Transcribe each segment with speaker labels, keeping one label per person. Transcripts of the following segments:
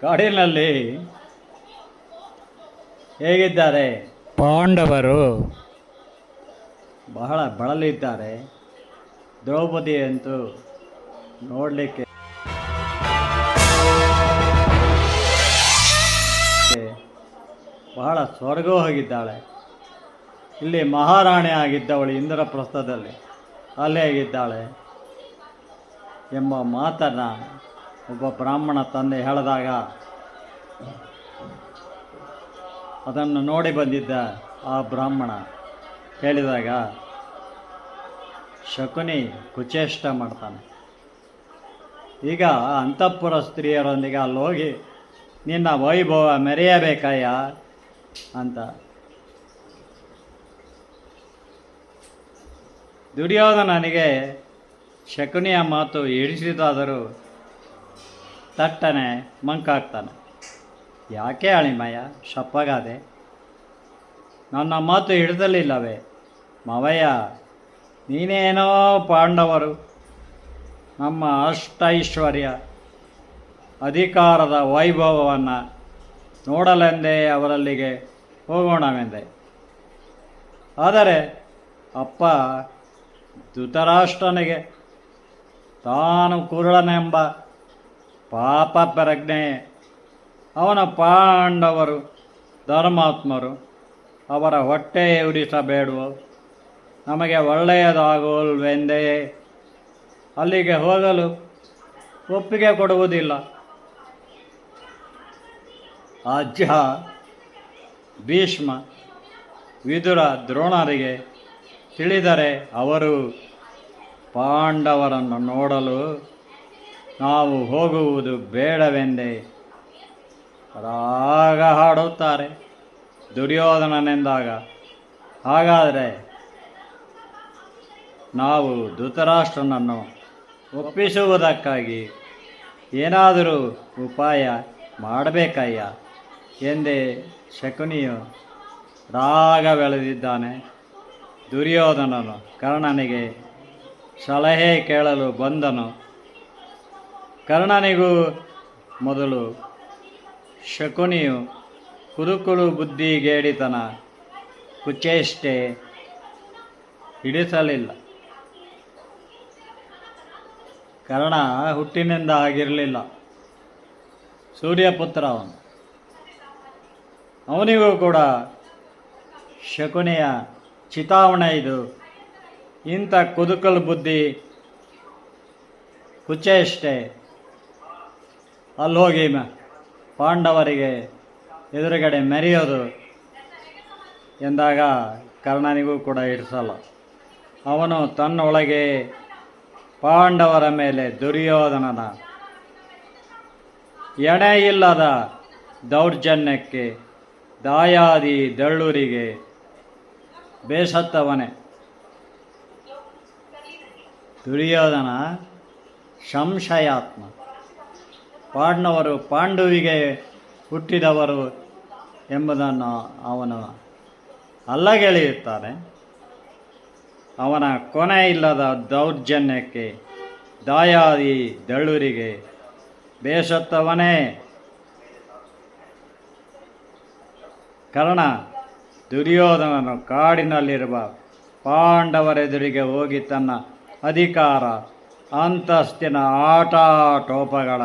Speaker 1: ಕಾಡಿನಲ್ಲಿ ಹೇಗಿದ್ದಾರೆ?
Speaker 2: ಪಾಂಡವರು
Speaker 1: ಬಹಳ ಬಳಲಿದ್ದಾರೆ. ದ್ರೌಪದಿ ಅಂತೂ ನೋಡಲಿಕ್ಕೆ ಬಹಳ ಸ್ವರ್ಗ ಹೋಗಿದ್ದಾಳೆ. ಇಲ್ಲಿ ಮಹಾರಾಣಿ ಆಗಿದ್ದವಳು ಇಂದ್ರಪ್ರಸ್ಥದಲ್ಲಿ ಅಲ್ಲೇ ಆಗಿದ್ದಾಳೆ ಎಂಬ ಮಾತನ್ನು ಒಬ್ಬ ಬ್ರಾಹ್ಮಣ ತಂದೆ ಹೇಳಿದಾಗ ಅದನ್ನು ನೋಡಿ ಬಂದಿದ್ದ ಆ ಬ್ರಾಹ್ಮಣ ಹೇಳಿದಾಗ ಶಕುನಿ ಕುಚೇಷ್ಟ ಮಾಡ್ತಾನೆ. ಈಗ ಅಂತಃಪುರ ಸ್ತ್ರೀಯರೊಂದಿಗೆ ಅಲ್ಲಿ ಹೋಗಿ ನಿನ್ನ ವೈಭವ ಮೆರೆಯಬೇಕಯ್ಯ ಅಂತ ದುರ್ಯೋಧನನಿಗೆ ಶಕುನಿಯ ಮಾತು ಇಳಿಸಿದಾದರೂ ತಟ್ಟನೆ ಮಂಕಾಗ್ತಾನೆ. ಯಾಕೆ ಅಳಿಮಯ್ಯ ಶಪ್ಪಗಾದೆ? ನನ್ನ ಮಾತು ಹಿಡಿದಲಿಲ್ಲವೇ ಮಾವಯ್ಯ? ನೀನೇನೋ ಪಾಂಡವರು ನಮ್ಮ ಅಷ್ಟೈಶ್ವರ್ಯ ಅಧಿಕಾರದ ವೈಭವವನ್ನು ನೋಡಲೆಂದೇ ಅವರಲ್ಲಿಗೆ ಹೋಗೋಣವೆಂದೆ. ಆದರೆ ಅಪ್ಪ ಧೃತರಾಷ್ಟ್ರನಿಗೆ ತಾನು ಕುರುಳನೆಂಬ ಪಾಪ ಪ್ರಜ್ಞೆ. ಅವನ ಪಾಂಡವರು ಧರ್ಮಾತ್ಮರು, ಅವರ ಹೊಟ್ಟೆ ಉರಿಸಬೇಡುವ, ನಮಗೆ ಒಳ್ಳೆಯದಾಗಲ್ವೆಂದೇ ಅಲ್ಲಿಗೆ ಹೋಗಲು ಒಪ್ಪಿಗೆ ಕೊಡುವುದಿಲ್ಲ. ಅಜ್ಜ ಭೀಷ್ಮ ವಿದುರ ದ್ರೋಣರಿಗೆ ತಿಳಿದರೆ ಅವರು ಪಾಂಡವರನ್ನು ನೋಡಲು ನಾವು ಹೋಗುವುದು ಬೇಡವೆಂದೇ ರಾಗ ಹಾಡುತ್ತಾರೆ ದುರ್ಯೋಧನನೆಂದಾಗ. ಹಾಗಾದರೆ ನಾವು ಧೃತರಾಷ್ಟ್ರನನ್ನು ಒಪ್ಪಿಸುವುದಕ್ಕಾಗಿ ಏನಾದರೂ ಉಪಾಯ ಮಾಡಬೇಕಯ್ಯ ಎಂದೇ ಶಕುನಿಯು ರಾಗವೆಳೆದಿದ್ದಾನೆ. ದುರ್ಯೋಧನನು ಕರ್ಣನಿಗೆ ಸಲಹೆ ಕೇಳಲು ಬಂದನು. ಕರ್ಣನಿಗೂ ಮೊದಲು ಶಕುನಿಯು ಕುರುಕುಲು ಬುದ್ಧಿಗೇಡಿತನ ಕುಚೇಷ್ಟೆ ಹಿಡಿಸಲಿಲ್ಲ. ಕರ್ಣ ಹುಟ್ಟಿನಿಂದ ಆಗಿರಲಿಲ್ಲ, ಸೂರ್ಯಪುತ್ರ ಅವನು. ಅವನಿಗೂ ಕೂಡ ಶಕುನಿಯ ಚಿತಾವಣೆ ಇದು. ಇಂಥ ಕುದುಕಲು ಬುದ್ಧಿ ಕುಚೇಷ್ಟೆ ಅಲ್ಲೋಗಿ ಪಾಂಡವರಿಗೆ ಎದುರುಗಡೆ ಮೆರೆಯೋದು ಎಂದಾಗ ಕರ್ಣನಿಗೂ ಕೂಡ ಇಡಿಸಲ್ಲ. ಅವನು ತನ್ನೊಳಗೆ ಪಾಂಡವರ ಮೇಲೆ ದುರ್ಯೋಧನನ ಎಣೆಯಿಲ್ಲದ ದೌರ್ಜನ್ಯಕ್ಕೆ ದಾಯಾದಿ ದಳ್ಳೂರಿಗೆ ಬೇಸತ್ತವನೇ. ದುರ್ಯೋಧನ ಸಂಶಯಾತ್ಮ. ಪಾಂಡವರು ಪಾಂಡುವಿಗೆ ಹುಟ್ಟಿದವರು ಎಂಬುದನ್ನು ಅವನು ಅಲ್ಲಗೆಳೆಯುತ್ತಾನೆ. ಅವನ ಕೊನೆ ಇಲ್ಲದ ದೌರ್ಜನ್ಯಕ್ಕೆ ದಾಯಾದಿ ದಳ್ಳೂರಿಗೆ ಬೇಸತ್ತವನೇ. ಕರ್ಣ ದುರ್ಯೋಧನನು ಕಾಡಿನಲ್ಲಿರುವ ಪಾಂಡವರೆದುರಿಗೆ ಹೋಗಿ ತನ್ನ ಅಧಿಕಾರ ಅಂತಸ್ತಿನ ಆಟಾಟೋಪಗಳ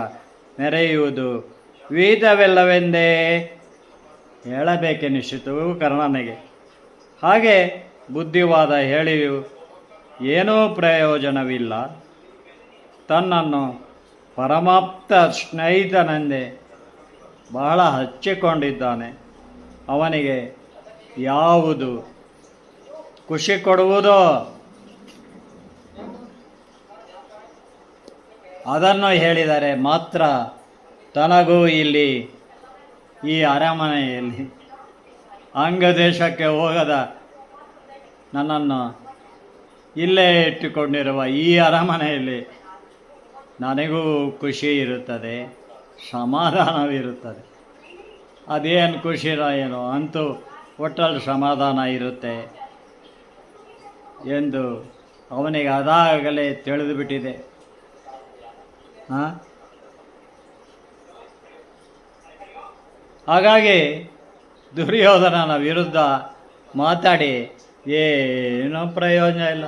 Speaker 1: ಮೆರೆಯುವುದು ವಿಹಿತವಿಲ್ಲವೆಂದೇ ಹೇಳಬೇಕೆನಿಸಿತು ಕರ್ಣನಿಗೆ. ಹಾಗೆ ಬುದ್ಧಿವಾದ ಹೇಳಿಯೂ ಏನೂ ಪ್ರಯೋಜನವಿಲ್ಲ. ತನ್ನನ್ನು ಪರಮಾಪ್ತ ಸ್ನೇಹಿತನೆಂದೇ ಬಹಳ ಹಚ್ಚಿಕೊಂಡಿದ್ದಾನೆ. ಅವನಿಗೆ ಯಾವುದು ಖುಷಿ ಕೊಡುವುದೋ ಅದನ್ನು ಹೇಳಿದರೆ ಮಾತ್ರ ತನಗೂ ಇಲ್ಲಿ ಈ ಅರಮನೆಯಲ್ಲಿ ಅಂಗದೇಶಕ್ಕೆ ಹೋಗದ ನನ್ನನ್ನು ಇಲ್ಲೇ ಇಟ್ಟುಕೊಂಡಿರುವ ಈ ಅರಮನೆಯಲ್ಲಿ ನನಗೂ ಖುಷಿ ಇರುತ್ತದೆ, ಸಮಾಧಾನವಿರುತ್ತದೆ. ಅದೇನು ಖುಷಿರೋ ಏನೋ ಅಂತೂ ಒಟ್ಟಲ್ಲಿ ಸಮಾಧಾನ ಇರುತ್ತೆ ಎಂದು ಅವನಿಗೆ ಅದಾಗಲೇ ತಿಳಿದು ಬಿಟ್ಟಿದೆ. ಹಾಗಾಗಿ ದುರ್ಯೋಧನನ ವಿರುದ್ಧ ಮಾತಾಡಿ ಏನೂ ಪ್ರಯೋಜನ ಇಲ್ಲ.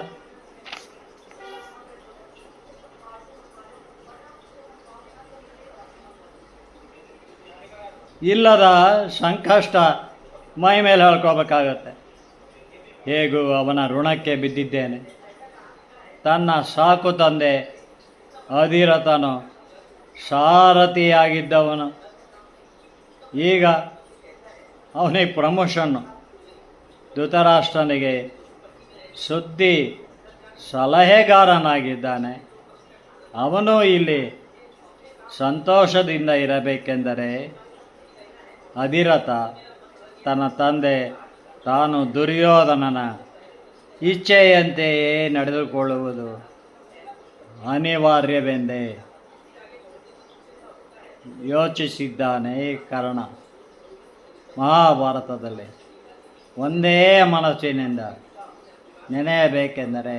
Speaker 1: ಇಲ್ಲದ ಸಂಕಷ್ಟ ಮೈ ಮೇಲೆ ಹೇಳ್ಕೋಬೇಕಾಗತ್ತೆ. ಹೇಗೂ ಅವನ ಋಣಕ್ಕೆ ಬಿದ್ದಿದ್ದೇನೆ. ತನ್ನ ಸಾಕು ತಂದೆ ಅಧಿರಥನು ಸಾರಥಿಯಾಗಿದ್ದವನು, ಈಗ ಅವನಿಗೆ ಪ್ರಮೋಷನ್ನು. ಧೃತರಾಷ್ಟ್ರನಿಗೆ ಸುದ್ದಿ ಸಲಹೆಗಾರನಾಗಿದ್ದಾನೆ. ಅವನು ಇಲ್ಲಿ ಸಂತೋಷದಿಂದ ಇರಬೇಕೆಂದರೆ ಅಧಿರಥ ತನ್ನ ತಂದೆ ತಾನು ದುರ್ಯೋಧನನ ಇಚ್ಛೆಯಂತೆಯೇ ನಡೆದುಕೊಳ್ಳುವುದು ಅನಿವಾರ್ಯವೆಂದೇ ಯೋಚಿಸಿದ್ದಾನೆ. ಕರ್ಣ ಮಹಾಭಾರತದಲ್ಲಿ ಒಂದೇ ಮನಸ್ಸಿನಿಂದ ನೆನೆಯಬೇಕೆಂದರೆ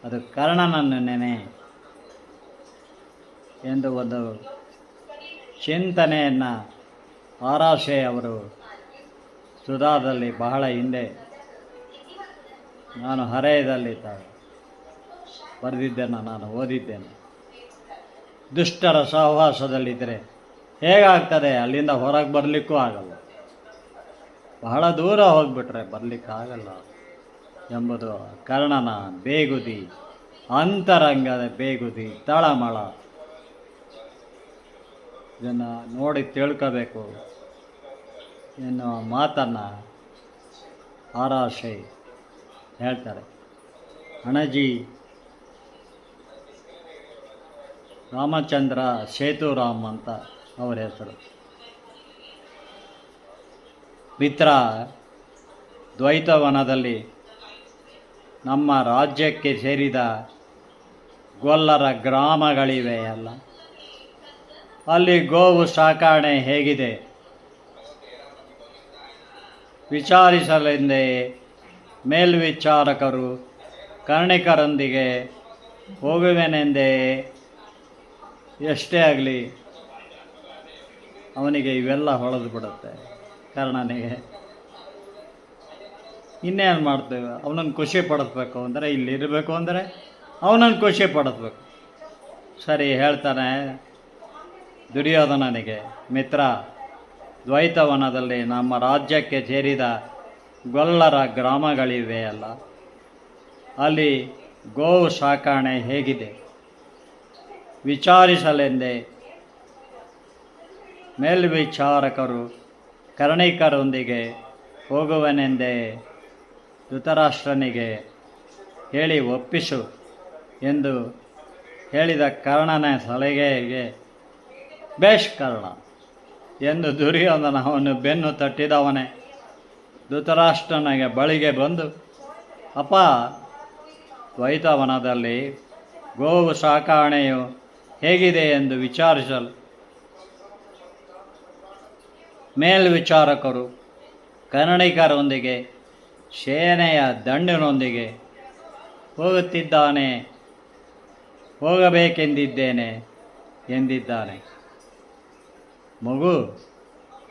Speaker 1: ಅದು ಕರ್ಣನನ್ನು ನೆನೆ ಎಂದು ಒಂದು ಚಿಂತನೆಯನ್ನು ಆರಾಶೆ ಅವರು ಸುಧಾದಲ್ಲಿ ಬಹಳ ಹಿಂದೆ ನಾನು ಹರೆಯದಲ್ಲಿ ಬರೆದಿದ್ದೇನೆ, ನಾನು ಓದಿದ್ದೇನೆ. ದುಷ್ಟರ ಸಹವಾಸದಲ್ಲಿದ್ದರೆ ಹೇಗಾಗ್ತದೆ, ಅಲ್ಲಿಂದ ಹೊರಗೆ ಬರಲಿಕ್ಕೂ ಆಗಲ್ಲ, ಬಹಳ ದೂರ ಹೋಗಿಬಿಟ್ರೆ ಬರಲಿಕ್ಕಾಗಲ್ಲ ಎಂಬುದು ಕರ್ಣನ ಬೇಗುದಿ, ಅಂತರಂಗದ ಬೇಗುದಿ, ತಳಮಳ. ಇದನ್ನು ನೋಡಿ ತಿಳ್ಕೋಬೇಕು ಎನ್ನುವ ಮಾತನ್ನು ಆರಾಶೆ ಹೇಳ್ತಾರೆ. ಅಣಜಿ ರಾಮಚಂದ್ರ ಸೇತುರಾಮ್ ಅಂತ ಅವರ ಹೆಸರು. ಮಿತ್ರ, ದ್ವೈತವನದಲ್ಲಿ ನಮ್ಮ ರಾಜ್ಯಕ್ಕೆ ಸೇರಿದ ಗೊಲ್ಲರ ಗ್ರಾಮಗಳಿವೆಯಲ್ಲ, ಅಲ್ಲಿ ಗೋವು ಸಾಕಾಣೆ ಹೇಗಿದೆ ವಿಚಾರಿಸಲೆಂದೇ ಮೇಲ್ವಿಚಾರಕರು ಕರ್ಣಿಕರೊಂದಿಗೆ ಹೋಗುವೆನೆಂದೇ. ಎಷ್ಟೇ ಆಗಲಿ ಅವನಿಗೆ ಇವೆಲ್ಲ ಹೊಳೆದು ಬಿಡುತ್ತೆ ಕರ್ಣನಿಗೆ. ಇನ್ನೇನು ಮಾಡ್ತೇವೆ, ಅವನನ್ನು ಖುಷಿ ಪಡಿಸ್ಬೇಕು ಅಂದರೆ, ಇಲ್ಲಿರಬೇಕು ಅಂದರೆ ಅವನನ್ನು ಖುಷಿ ಪಡಿಸ್ಬೇಕು. ಸರಿ ಹೇಳ್ತಾನೆ ದುರ್ಯೋಧನನಿಗೆ, ಮಿತ್ರ, ದ್ವೈತವನದಲ್ಲಿ ನಮ್ಮ ರಾಜ್ಯಕ್ಕೆ ಸೇರಿದ ಗೊಲ್ಲರ ಗ್ರಾಮಗಳಿವೆಯಲ್ಲ, ಅಲ್ಲಿ ಗೋವು ಸಾಕಾಣೆ ಹೇಗಿದೆ ವಿಚಾರಿಸಲೆಂದೇ ಮೇಲ್ವಿಚಾರಕರು ಕರ್ಣಿಕರೊಂದಿಗೆ ಹೋಗುವನೆಂದೇ ಧೃತರಾಷ್ಟ್ರನಿಗೆ ಹೇಳಿ ಒಪ್ಪಿಸು ಎಂದು ಹೇಳಿದ ಕರ್ಣನ ಸಲಹೆಗೆ ಬೇಷ್ ಕರ್ಣ ಎಂದು ದುರ್ಯೋಧನ ಅವನು ಬೆನ್ನು ತಟ್ಟಿದವನೇ ಧೃತರಾಷ್ಟ್ರನಿಗೆ ಬಳಿಗೆ ಬಂದು, ಅಪ್ಪ, ದ್ವೈತವನದಲ್ಲಿ ಗೋವು ಸಾಕಾಣೆಯು ಹೇಗಿದೆ ಎಂದು ವಿಚಾರಿಸಲು ಮೇಲ್ವಿಚಾರಕರು ಕರ್ಣಿಕರೊಂದಿಗೆ ಸೇನೆಯ ದಂಡಿನೊಂದಿಗೆ ಹೋಗಬೇಕೆಂದಿದ್ದೇನೆ ಎಂದಿದ್ದಾನೆ. ಮಗು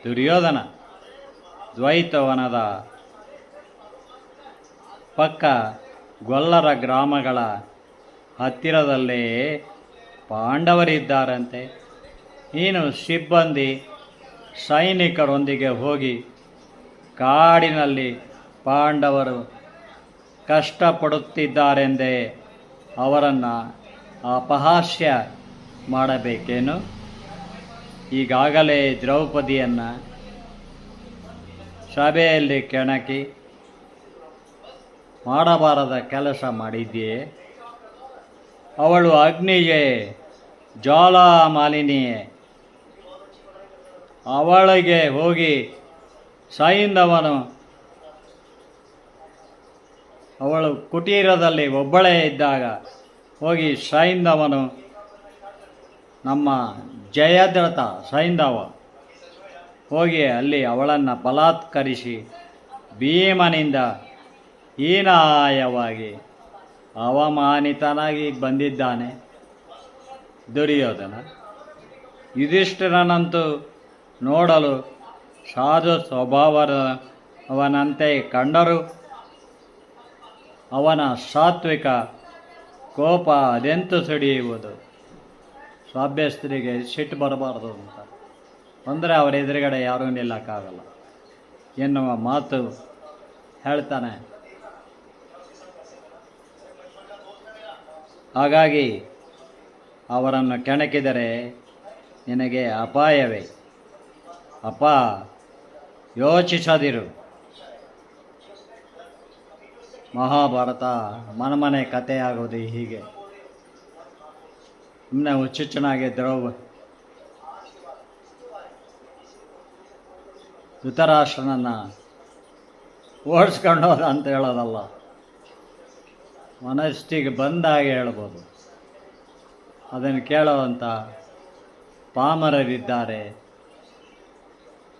Speaker 1: ದುರ್ಯೋಧನ, ದ್ವೈತವನದ ಪಕ್ಕ ಗೊಲ್ಲರ ಗ್ರಾಮಗಳ ಹತ್ತಿರದಲ್ಲೇ ಪಾಂಡವರಿದ್ದಾರಂತೆ. ನೀನು ಸಿಬ್ಬಂದಿ ಸೈನಿಕರೊಂದಿಗೆ ಹೋಗಿ ಕಾಡಿನಲ್ಲಿ ಪಾಂಡವರು ಕಷ್ಟಪಡುತ್ತಿದ್ದಾರೆಂದೇ ಅವರನ್ನು ಅಪಹಾಸ್ಯ ಮಾಡಬೇಕೇನು? ಈಗಾಗಲೇ ದ್ರೌಪದಿಯನ್ನು ಸಭೆಯಲ್ಲಿ ಕೆಣಕಿ ಮಾಡಬಾರದ ಕೆಲಸ ಮಾಡಿದ್ದೀಯೇ. ಅವಳು ಅಗ್ನಿಗೆ ಜ್ವಾಲಾಮಾಲಿನಿಯೇ. ಅವಳಿಗೆ ಹೋಗಿ ಸೈಂಧವನು ಅವಳು ಕುಟೀರದಲ್ಲಿ ಒಬ್ಬಳೇ ಇದ್ದಾಗ ಹೋಗಿ ಸೈಂಧವನು, ನಮ್ಮ ಜಯದ್ರಥ ಸೈಂಧವ ಹೋಗಿ ಅಲ್ಲಿ ಅವಳನ್ನು ಬಲಾತ್ಕರಿಸಿ ಭೀಮನಿಂದ ಹೀನಾಯವಾಗಿ ಅವಮಾನಿತನಾಗಿ ಬಂದಿದ್ದಾನೆ ದುರ್ಯೋಧನ. ಯುಧಿಷ್ಠಿರನಂತೂ ನೋಡಲು ಸಾಧು ಸ್ವಭಾವವನಂತೆ ಕಂಡರೂ ಅವನ ಸಾತ್ವಿಕ ಕೋಪ ಅದೆಂತೂ ಸಿಡಿಯುವುದು. ಸ್ವಾಭ್ಯಸ್ಥರಿಗೆ ಸಿಟ್ಟು ಬರಬಾರ್ದು ಅಂತ ಅಂದರೆ ಅವರ ಎದುರುಗಡೆ ಯಾರೂ ನಿಲ್ಲಕ್ಕಾಗಲ್ಲ ಎನ್ನುವ ಮಾತು ಹೇಳ್ತಾನೆ. ಹಾಗಾಗಿ ಅವರನ್ನು ಕೆಣಕಿದರೆ ನಿನಗೆ ಅಪಾಯವೇ. ಅಪ್ಪ, ಯೋಚಿಸದಿರು. ಮಹಾಭಾರತ ಮನೆ ಕಥೆಯಾಗೋದು ಹೀಗೆ. ಸುಮ್ಮನೆ ಹುಚ್ಚುಚ್ಚನಾಗಿ ಧೃತರಾಷ್ಟ್ರನನ್ನು ಓಡಿಸ್ಕೊಂಡು ಹೋದ ಅಂತ ಹೇಳೋದಲ್ಲ, ಮನಸ್ಸಿಗೆ ಬಂದಾಗೆ ಹೇಳ್ಬೋದು. ಅದನ್ನು ಕೇಳೋವಂಥ ಪಾಮರರಿದ್ದಾರೆ.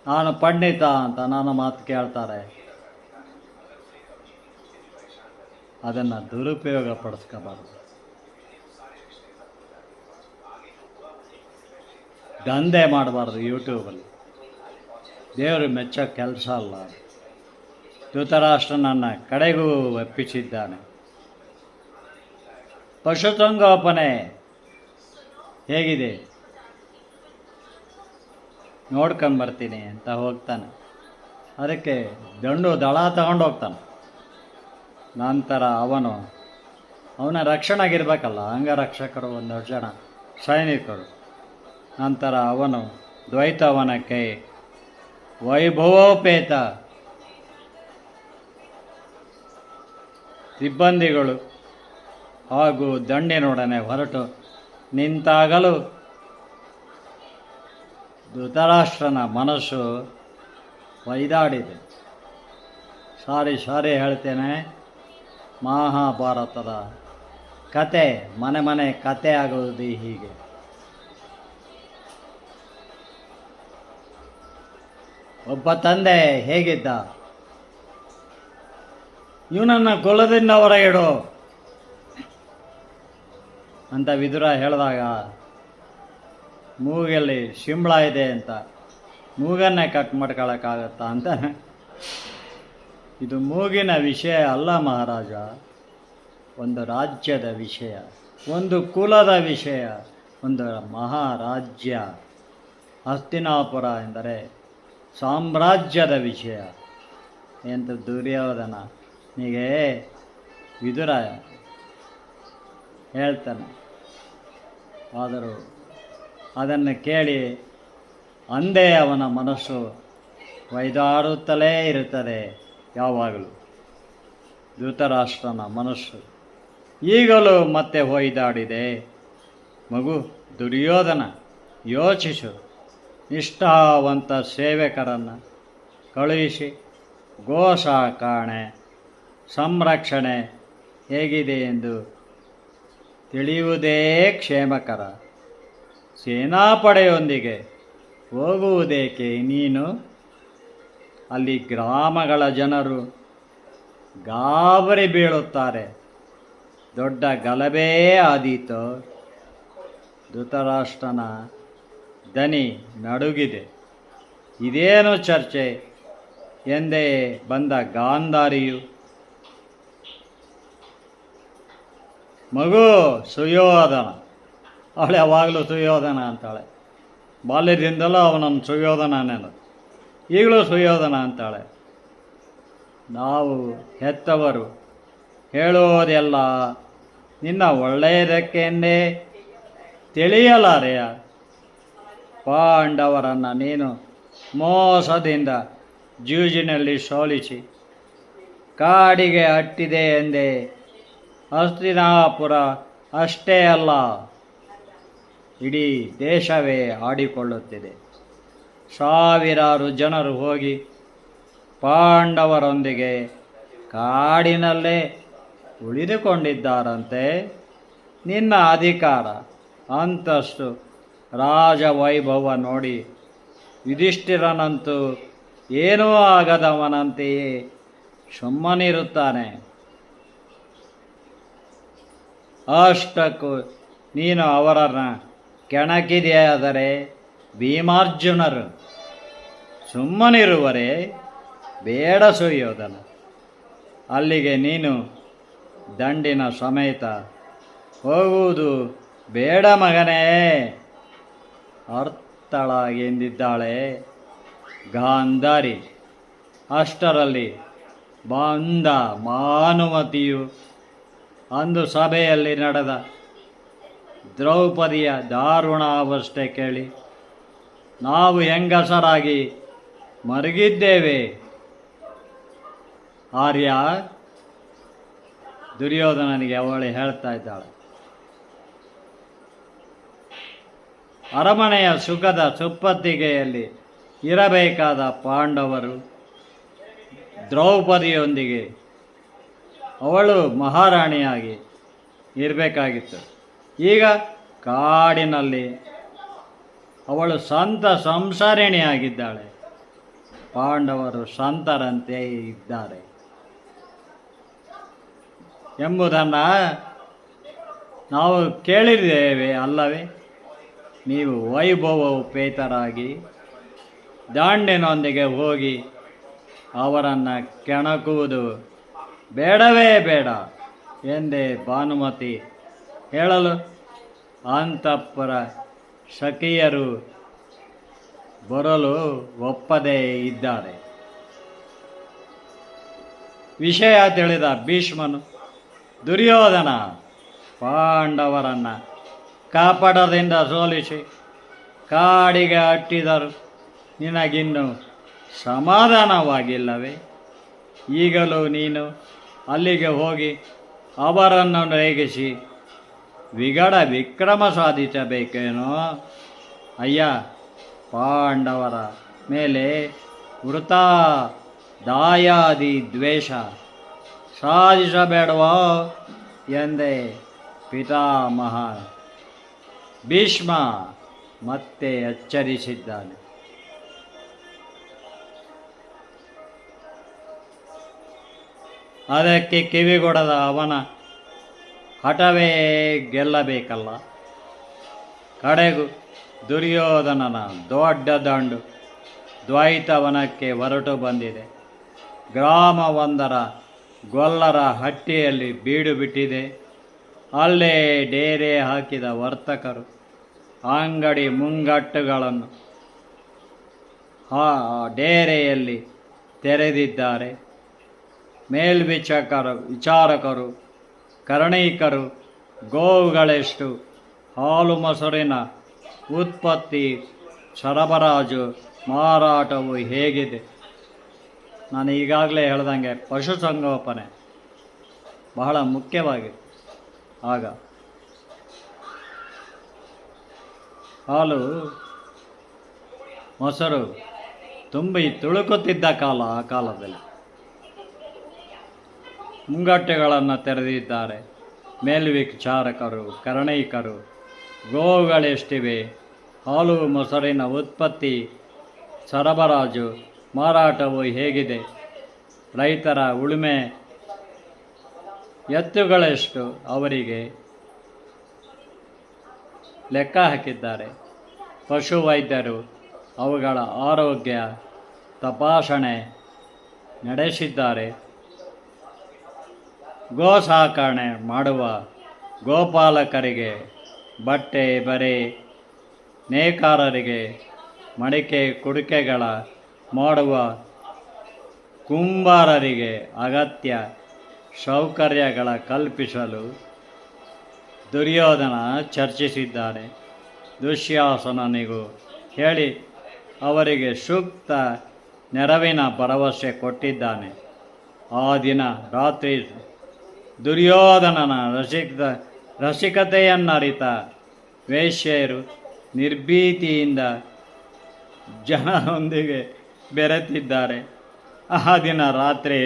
Speaker 1: ನಾನು ಪಂಡಿತ ಅಂತ ನನ್ನ ಮಾತು ಕೇಳ್ತಾರೆ. ಅದನ್ನು ದುರುಪಯೋಗ ಪಡಿಸ್ಕೋಬಾರ್ದು. ದಂಧೆ ಮಾಡಬಾರ್ದು ಯೂಟ್ಯೂಬಲ್ಲಿ. ದೇವರು ಮೆಚ್ಚೋ ಕೆಲಸ ಅಲ್ಲ. ಧೃತರಾಷ್ಟ್ರನನ್ನು ಕಡೆಗೂ ಒಪ್ಪಿಸಿದ್ದಾನೆ. ಪಶುಸಂಗೋಪನೆ ಹೇಗಿದೆ ನೋಡ್ಕೊಂಬರ್ತೀನಿ ಅಂತ ಹೋಗ್ತಾನೆ. ಅದಕ್ಕೆ ದಳ ತಗೊಂಡೋಗ್ತಾನೆ. ನಂತರ ಅವನ ರಕ್ಷಣೆಗಿರ್ಬೇಕಲ್ಲ, ಅಂಗರಕ್ಷಕರು ಒಂದಷ್ಟು ಜನ ಸೈನಿಕರು. ನಂತರ ಅವನು ದ್ವೈತವನಕ್ಕೆ ವೈಭವೋಪೇತ ಸಿಬ್ಬಂದಿಗಳು ಹಾಗೂ ದಂಡಿನೊಡನೆ ಹೊರಟು ನಿಂತಾಗಲೂ ಧೃತರಾಷ್ಟ್ರನ ಮನಸ್ಸು ಒಯ್ದಾಡಿದೆ. ಸಾರಿ ಹೇಳ್ತೇನೆ, ಮಹಾಭಾರತದ ಕತೆ ಮನೆ ಕತೆ ಆಗೋದು ಹೀಗೆ. ಒಬ್ಬ ತಂದೆ ಹೇಗಿದ್ದ, ಇವನನ್ನು ಕುಲದಿಂದ ಹೊರಗಿಡು ಅಂತ ವಿದುರ ಹೇಳಿದಾಗ, ಮೂಗಲ್ಲಿ ಶಿಂಬಳ ಇದೆ ಅಂತ ಮೂಗನ್ನೇ ಕಟ್ ಮಾಡ್ಕೊಳ್ಳೋಕ್ಕಾಗತ್ತಾ ಅಂತ. ಇದು ಮೂಗಿನ ವಿಷಯ ಅಲ್ಲ ಮಹಾರಾಜ, ಒಂದು ರಾಜ್ಯದ ವಿಷಯ, ಒಂದು ಕುಲದ ವಿಷಯ, ಒಂದು ಮಹಾರಾಜ್ಯ. ಹಸ್ತಿನಾಪುರ ಎಂದರೆ ಸಾಮ್ರಾಜ್ಯದ ವಿಷಯ ಎಂತ ದುರ್ಯೋಧನಿಗೆ ವಿದುರ ಹೇಳ್ತಾನೆ. ಆದರೂ ಅದನ್ನು ಕೇಳಿ ಅಂದೇ ಅವನ ಮನಸ್ಸು ಒಯ್ದಾಡುತ್ತಲೇ ಇರುತ್ತದೆ ಯಾವಾಗಲೂ. ಧೃತರಾಷ್ಟ್ರನ ಮನಸ್ಸು ಈಗಲೂ ಮತ್ತೆ ಹೊಯ್ದಾಡಿದೆ. ಮಗು ದುರ್ಯೋಧನ, ಯೋಚಿಸು. ನಿಷ್ಠಾವಂತ ಸೇವಕರನ್ನು ಕಳುಹಿಸಿ ಗೋಸಾಕಾಣೆ ಸಂರಕ್ಷಣೆ ಹೇಗಿದೆ ಎಂದು ತಿಳಿಯುವುದೇ ಕ್ಷೇಮಕರ. ಸೇನಾಪಡೆಯೊಂದಿಗೆ ಹೋಗುವುದೇಕೆ ನೀನು? ಅಲ್ಲಿ ಗ್ರಾಮಗಳ ಜನರು ಗಾಬರಿ ಬೀಳುತ್ತಾರೆ. ದೊಡ್ಡ ಗಲಭೆ ಆದೀತು. ಧೃತರಾಷ್ಟ್ರನ ದನಿ ನಡುಗಿದೆ. ಇದೇನು ಚರ್ಚೆ ಎಂದೇ ಬಂದ ಗಾಂಧಾರಿಯು, ಮಗು ಸುಯೋಧನ, ಅವಳು ಯಾವಾಗಲೂ ಸುಯೋಧನ ಅಂತಾಳೆ. ಬಾಲ್ಯದಿಂದಲೂ ಅವನನ್ನು ಸುಯೋಧನನೇನು, ಈಗಲೂ ಸುಯೋಧನ ಅಂತಾಳೆ. ನಾವು ಹೆತ್ತವರು ಹೇಳೋದೆಲ್ಲ ನಿನ್ನ ಒಳ್ಳೆಯದಕ್ಕೆಂದೇ ತಿಳಿಯಲಾರೆಯ? ಪಾಂಡವರನ್ನು ನೀನು ಮೋಸದಿಂದ ಜೂಜಿನಲ್ಲಿ ಸೋಲಿಸಿ ಕಾಡಿಗೆ ಅಟ್ಟಿದೆ ಎಂದೇ ಹಸ್ತಿನಾಪುರ ಅಷ್ಟೇ ಅಲ್ಲ, ಇಡೀ ದೇಶವೇ ಆಡಿಕೊಳ್ಳುತ್ತಿದೆ. ಸಾವಿರಾರು ಜನರು ಹೋಗಿ ಪಾಂಡವರೊಂದಿಗೆ ಕಾಡಿನಲ್ಲೇ ಉಳಿದುಕೊಂಡಿದ್ದಾರಂತೆ. ನಿನ್ನ ಅಧಿಕಾರ, ಅಂತಸ್ತು, ರಾಜವೈಭವ ನೋಡಿ ಯುಧಿಷ್ಠಿರನಂತೂ ಏನೂ ಆಗದವನಂತೆಯೇ ಸುಮ್ಮನಿರುತ್ತಾನೆ. ಅಷ್ಟಕ್ಕೂ ನೀನು ಅವರನ್ನು ಕೆಣಕಿದೆಯಾದರೆ ಭೀಮಾರ್ಜುನರು ಸುಮ್ಮನಿರುವರೆ ಬೇಡ ಸುಯೋಧನ. ಅಲ್ಲಿಗೆ ನೀನು ದಂಡಿನ ಸಮೇತ ಹೋಗುವುದು ಬೇಡ ಮಗನೇ. ಅರ್ಥಳಾಗೆಂದಿದ್ದಾಳೆ ಗಾಂಧಾರಿ. ಅಷ್ಟರಲ್ಲಿ ಬಂದ ಭಾನುಮತಿಯು ಅಂದು ಸಭೆಯಲ್ಲಿ ನಡೆದ ದ್ರೌಪದಿಯ ದಾರುಣಾವಸ್ಥೆ ಕೇಳಿ ನಾವು ಹೆಂಗಸರಾಗಿ ಮರುಗಿದ್ದೇವೆ ಆರ್ಯ. ದುರ್ಯೋಧನನಿಗೆ ಅವಳು ಹೇಳ್ತಾ ಇದ್ದಾಳೆ, ಅರಮನೆಯ ಸುಖದ ಸುಪ್ಪತ್ತಿಗೆಯಲ್ಲಿ ಇರಬೇಕಾದ ಪಾಂಡವರು ದ್ರೌಪದಿಯೊಂದಿಗೆ ಅವಳು ಮಹಾರಾಣಿಯಾಗಿ ಇರಬೇಕಾಗಿತ್ತು. ಈಗ ಕಾಡಿನಲ್ಲಿ ಅವಳು ಸಂತ ಸಂಸಾರಿಣಿಯಾಗಿದ್ದಾಳೆ. ಪಾಂಡವರು ಸಂತರಂತೆ ಇದ್ದಾರೆ ಎಂಬುದನ್ನು ನಾವು ಕೇಳಿದ್ದೇವೆ ಅಲ್ಲವೇ? ನೀವು ವೈಭವೋಪೇತರಾಗಿ ದಾಂಡಿನೊಂದಿಗೆ ಹೋಗಿ ಅವರನ್ನು ಕೆಣಕುವುದು ಬೇಡವೇ ಬೇಡ ಎಂದೇ ಭಾನುಮತಿ ಹೇಳಲು ಅಂತಃಪುರ ಸಖಿಯರು ಬರಲು ಒಪ್ಪದೇ ಇದ್ದಾರೆ. ವಿಷಯ ತಿಳಿದ ಭೀಷ್ಮನು ದುರ್ಯೋಧನ ಪಾಂಡವರನ್ನು ಕಾಪಡದಿಂದ ಸೋಲಿಸಿ ಕಾಡಿಗೆ ಅಟ್ಟಿದರು. ನಿನಗಿನ್ನು ಸಮಾಧಾನವಾಗಿಲ್ಲವೇ? ಈಗಲೂ ನೀನು ಅಲ್ಲಿಗೆ ಹೋಗಿ ಅವರನ್ನು ರೇಗಿಸಿ ವಿಗಡ ವಿಕ್ರಮ ಸಾಧಿಸಬೇಕೇನೋ? ಅಯ್ಯ, ಪಾಂಡವರ ಮೇಲೆ ವೃತ ದಾಯಾದಿ ದ್ವೇಷ ಸಾಧಿಸಬೇಡವೋ ಎಂದೇ ಪಿತಾಮಹ ಭೀಷ್ಮ ಮತ್ತೆ ಎಚ್ಚರಿಸಿದ್ದಾನೆ. ಅದಕ್ಕೆ ಕಿವಿಗೊಡದ ಅವನ ಹಠವೇ ಗೆಲ್ಲಬೇಕಲ್ಲ. ಕಡೆಗೂ ದುರ್ಯೋಧನನ ದೊಡ್ಡ ದಂಡು ದ್ವೈತವನಕ್ಕೆ ಹೊರಟು ಬಂದಿದೆ. ಗ್ರಾಮವೊಂದರ ಗೊಲ್ಲರ ಹಟ್ಟಿಯಲ್ಲಿ ಬೀಡು ಬಿಟ್ಟಿದೆ. ಅಲ್ಲೇ ಡೇರೆ ಹಾಕಿದ ವರ್ತಕರು ಅಂಗಡಿ ಮುಂಗಟ್ಟುಗಳನ್ನು ಡೇರೆಯಲ್ಲಿ ತೆರೆದಿದ್ದಾರೆ. ವಿಚಾರಕರು ಕರಣೀಕರು ಗೋವುಗಳೆಷ್ಟು, ಹಾಲು ಮೊಸರಿನ ಉತ್ಪತ್ತಿ, ಸರಬರಾಜು, ಮಾರಾಟವು ಹೇಗಿದೆ? ನಾನು ಈಗಾಗಲೇ ಹೇಳ್ದಂಗೆ ಪಶುಸಂಗೋಪನೆ ಬಹಳ ಮುಖ್ಯವಾಗಿದೆ. ಆಗ ಹಾಲು ಮೊಸರು ತುಂಬಿ ತುಳುಕುತ್ತಿದ್ದ ಕಾಲ. ಆ ಕಾಲದಲ್ಲಿ ಮುಂಗಟ್ಟೆಗಳನ್ನು ತೆರೆದಿದ್ದಾರೆ. ಮೇಲ್ವಿಚಾರಕರು ಕರಣೀಕರು ಗೋವುಗಳೆಷ್ಟಿವೆ, ಹಾಲು ಮೊಸರಿನ ಉತ್ಪತ್ತಿ, ಸರಬರಾಜು, ಮಾರಾಟವು ಹೇಗಿದೆ, ರೈತರ ಉಳುಮೆ, ಎತ್ತುಗಳೆಷ್ಟು ಅವರಿಗೆ ಲೆಕ್ಕ ಹಾಕಿದ್ದಾರೆ. ಪಶುವೈದ್ಯರು ಅವುಗಳ ಆರೋಗ್ಯ ತಪಾಸಣೆ ನಡೆಸಿದ್ದಾರೆ. ಗೋ ಸಾಕಣೆ ಮಾಡುವ ಗೋಪಾಲಕರಿಗೆ, ಬಟ್ಟೆ ಬರೆ ನೇಕಾರರಿಗೆ, ಮಡಿಕೆ ಕುಡಿಕೆಗಳ ಮಾಡುವ ಕುಂಬಾರರಿಗೆ ಅಗತ್ಯ ಸೌಕರ್ಯಗಳ ಕಲ್ಪಿಸಲು ದುರ್ಯೋಧನ ಚರ್ಚಿಸಿದ್ದಾನೆ. ದುಶ್ಯಾಸನನಿಗೂ ಹೇಳಿ ಅವರಿಗೆ ಸೂಕ್ತ ನೆರವಿನ ಭರವಸೆ ಕೊಟ್ಟಿದ್ದಾನೆ. ಆ ದಿನ ರಾತ್ರಿ ದುರ್ಯೋಧನನ ರಸಿಕತೆಯನ್ನರಿತ ವೇಶ್ಯೆಯರು ನಿರ್ಭೀತಿಯಿಂದ ಜನರೊಂದಿಗೆ ಬೆರೆತಿದ್ದಾರೆ. ಆ ದಿನ ರಾತ್ರಿ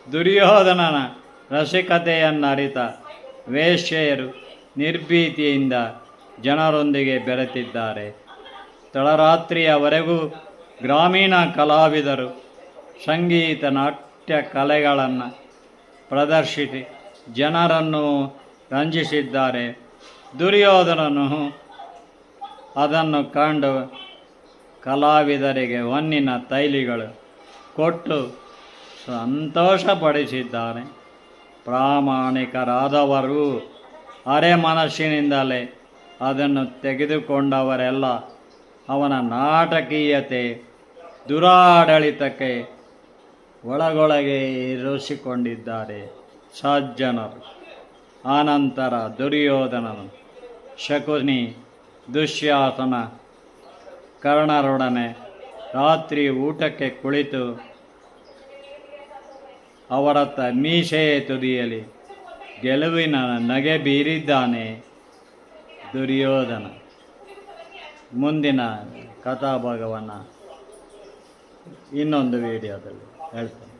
Speaker 1: ದುರ್ಯೋಧನನ ರಸಿಕತೆಯನ್ನರಿತ ವೇಶ್ಯೆಯರು ನಿರ್ಭೀತಿಯಿಂದ ಜನರೊಂದಿಗೆ ಬೆರೆತಿದ್ದಾರೆ. ತಡರಾತ್ರಿಯವರೆಗೂ ಗ್ರಾಮೀಣ ಕಲಾವಿದರು ಸಂಗೀತ ನಾಟ್ಯ ಕಲೆಗಳನ್ನು ಪ್ರದರ್ಶಿಸಿ ಜನರನ್ನು ರಂಜಿಸಿದ್ದಾರೆ. ದುರ್ಯೋಧನನು ಅದನ್ನು ಕಂಡು ಕಲಾವಿದರಿಗೆ ಹೊನ್ನಿನ ತೈಲಿಗಳು ಕೊಟ್ಟು ಸಂತೋಷಪಡಿಸಿದ್ದಾನೆ. ಪ್ರಾಮಾಣಿಕರಾದವರು ಅರೆ ಮನಸ್ಸಿನಿಂದಲೇ ಅದನ್ನು ತೆಗೆದುಕೊಂಡವರೆಲ್ಲ ಅವನ ನಾಟಕೀಯತೆ ದುರಾಡಳಿತಕ್ಕೆ ಒಳಗೊಳಗೆ ಇರಿಸಿಕೊಂಡಿದ್ದಾರೆ. ಸಜ್ಜನರು ಆನಂತರ ದುರ್ಯೋಧನನು ಶಕುನಿ ದುಶ್ಯಾಸನ ಕರ್ಣರೊಡನೆ ರಾತ್ರಿ ಊಟಕ್ಕೆ ಕುಳಿತು ಅವರತ್ತ ಮೀಸೆಯ ತುದಿಯಲ್ಲಿ ಗೆಲುವಿನ ನಗೆ ಬೀರಿದ್ದಾನೆ ದುರ್ಯೋಧನ. ಮುಂದಿನ ಕಥಾಭಾಗವನ್ನು ಇನ್ನೊಂದು ವಿಡಿಯೋದಲ್ಲಿ ಹೇಳ್ತೇನೆ.